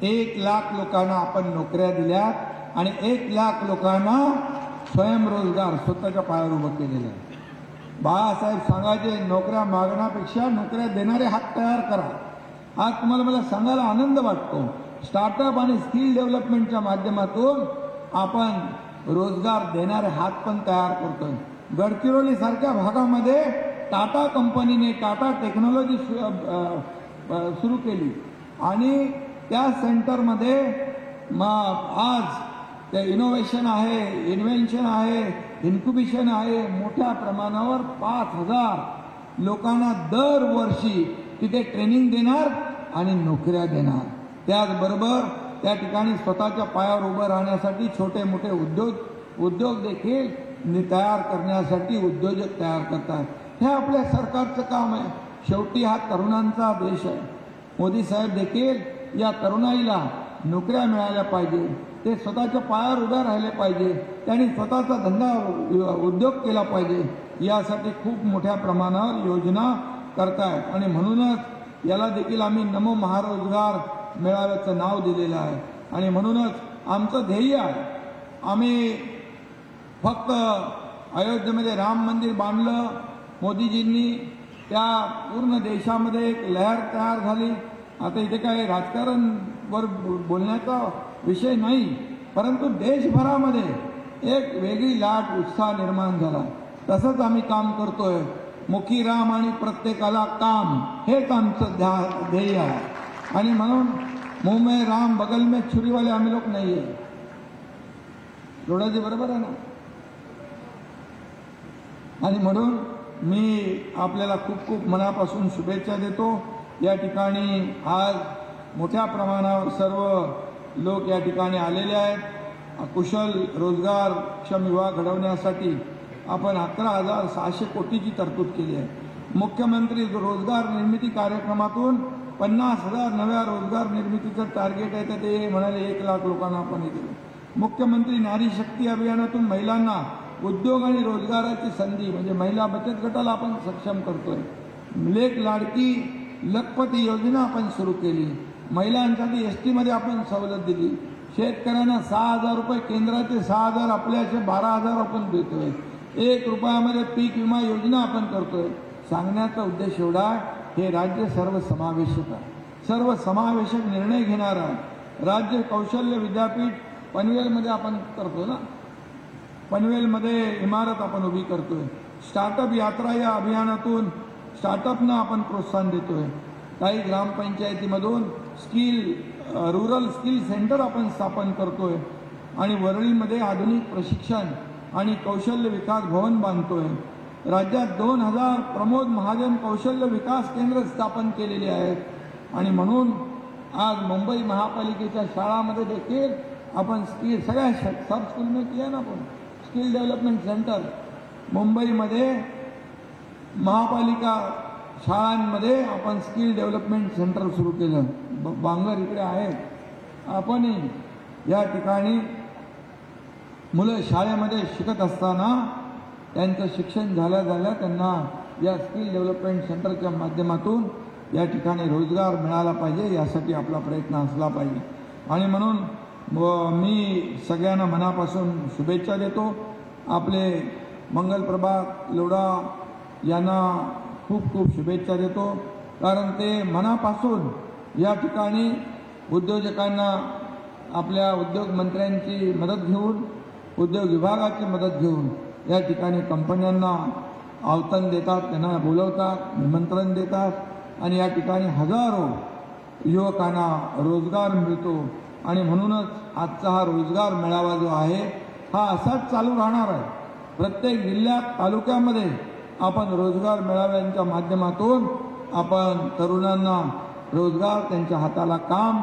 1 लाख लोकांना आपण नोकऱ्या दिल्यात आणि 1 लाख लोकांना स्वयंरोजगार स्वतःच्या पायावर उभं केलेलं आहे। बाळासाहेब सांगायचे, नोकऱ्या मागण्यापेक्षा नोकऱ्या देणारे हात तयार करा। आज तुम्हाला मला सांगायला आनंद वाटतो, स्टार्टअप आणि स्किल डेव्हलपमेंटच्या माध्यमातून आपण रोजगार देणारे हात पण तयार करतोय। गडचिरोली सारख्या भागामध्ये टाटा कंपनीने टाटा टेक्नॉलॉजी सुरू केली आणि त्या सेंटरमध्ये आज ते इनोव्हेशन आहे, इन्व्हेन्शन आहे, इन्क्युबेशन आहे। मोठ्या प्रमाणावर 5000 लोकांना दरवर्षी तिथे ट्रेनिंग देणार आणि नोकऱ्या देणार। त्याचबरोबर त्या ठिकाणी स्वतःच्या पायावर उभं राहण्यासाठी छोटे मोठे उद्योग देखील तयार करण्यासाठी उद्योजक तयार करतात। हे आपल्या सरकारचं काम आहे। शेवटी हा तरुणांचा देश आहे। मोदी साहेब देखील या तरुणाईला नोकऱ्या मिळाल्या पाहिजे, ते स्वतःच्या पायावर उभे राहिले पाहिजे, त्यांनी स्वतःचा धंदा उद्योग केला पाहिजे, यासाठी खूप मोठ्या प्रमाणावर योजना करतायत। आणि म्हणूनच याला देखील आम्ही नमो महारोजगार मेळाव्याचं नाव दिलेलं आहे। आणि म्हणूनच आमचं ध्येय आहे, आम्ही फक्त अयोध्येमध्ये राम मंदिर बांधलं, मोदीजींनी त्या पूर्ण देशामध्ये एक लहर तयार झाली। आता इथे काही राजकारणवर बोलण्याचा विषय नाही, परंतु देशभरामध्ये एक वेगळी लाट उत्साह निर्माण झाला। तसंच आम्ही काम करतोय। मुखी राम आणि प्रत्येकाला काम, हेच आमचं ध्येय आहे। आणि म्हणून मुंह में राम बगल में छुरी वाले आम्ही लोक नाही आहे। जोडाजी बरोबर आहे ना? आणि म्हणून मी आपल्याला खूप खूप मनापासून शुभेच्छा देतो। या ठिकाणी आज मोठ्या प्रमाणावर सर्व लोक या ठिकाणी आलेले आहेत। कुशल रोजगारक्षम युवा घडवण्यासाठी आपण 11,600 कोटीची तरतूद केली आहे। मुख्यमंत्री रोजगार निर्मिती कार्यक्रमातून 50,000 नव्या रोजगार निर्मितीचं टार्गेट आहे, तर ते म्हणाले 1 लाख लोकांना आपण दिलं। मुख्यमंत्री नारी शक्ती अभियानातून महिलांना उद्योग आणि रोजगाराची संधी म्हणजे महिला बचत गटाला आपण सक्षम करतोय। लेक लाडकी लखपती योजना आपण सुरू केली। महिलांसाठी एसटी मध्ये आपण सवलत दिली। शेतकऱ्यांना 6,000 रुपये केंद्राचे, 6,000 आपल्याचे 12,000 आपण देतोय। 1 रुपयामध्ये पीक विमा योजना आपण करतोय। सांगण्याचा उद्देश एवढा, हे राज्य सर्वसमावेशक आहे, सर्वसमावेशक निर्णय घेणार आहे। राज्य कौशल्य विद्यापीठ पनवेलमध्ये आपण करतो ना, पनवेलमध्ये इमारत आपण उभी करतोय। स्टार्टअप यात्रा या अभियानातून स्टार्टअपना आपण प्रोत्साहन देतोय। काही ग्रामपंचायतीमधून रूरल स्किल सेंटर आपण स्थापन करतोय आणि वरळीमध्ये आधुनिक प्रशिक्षण आणि कौशल्य विकास भवन बांधतोय। राज्यात 2000 प्रमोद महाजन कौशल्य विकास केंद्र स्थापन केलेले आहेत। आणि म्हणून आज मुंबई महापालिकेच्या शाळांमध्ये देखील आपण सगळ्या सब स्कूल में किया ना आपण स्किल डेव्हलपमेंट सेंटर। मुंबईमध्ये महापालिका शाळांमध्ये आपण स्किल डेव्हलपमेंट सेंटर सुरू केलं। बांगर इकडे आहे। आपण या ठिकाणी मुलं शाळेमध्ये शिकत असताना त्यांचं शिक्षण झाल्या त्यांना या स्किल डेव्हलपमेंट सेंटरच्या माध्यमातून या ठिकाणी रोजगार मिळाला पाहिजे, यासाठी आपला प्रयत्न असला पाहिजे। आणि म्हणून मी सगळ्यांना मनापासून शुभेच्छा देतो। आपले मंगलप्रभात लोढा यांना खूप खूप शुभेच्छा देतो, कारण ते मनापासून या ठिकाणी उद्योजकांना आपल्या उद्योग मंत्र्यांची मदत घेऊन, उद्योग विभागाची मदत घेऊन या ठिकाणी कंपन्यांना आव्हान देतात, त्यांना बोलवतात, निमंत्रण देतात आणि या ठिकाणी हजारो युवकांना रोजगार मिळतो। आणि म्हणूनच आजचा हा रोजगार मेळावा जो आहे हा असाच चालू राहणार आहे। प्रत्येक जिल्ह्यात तालुक्यामध्ये आपण रोजगार मेळाव्यांच्या माध्यमातून आपण तरुणांना रोजगार, त्यांच्या हाताला काम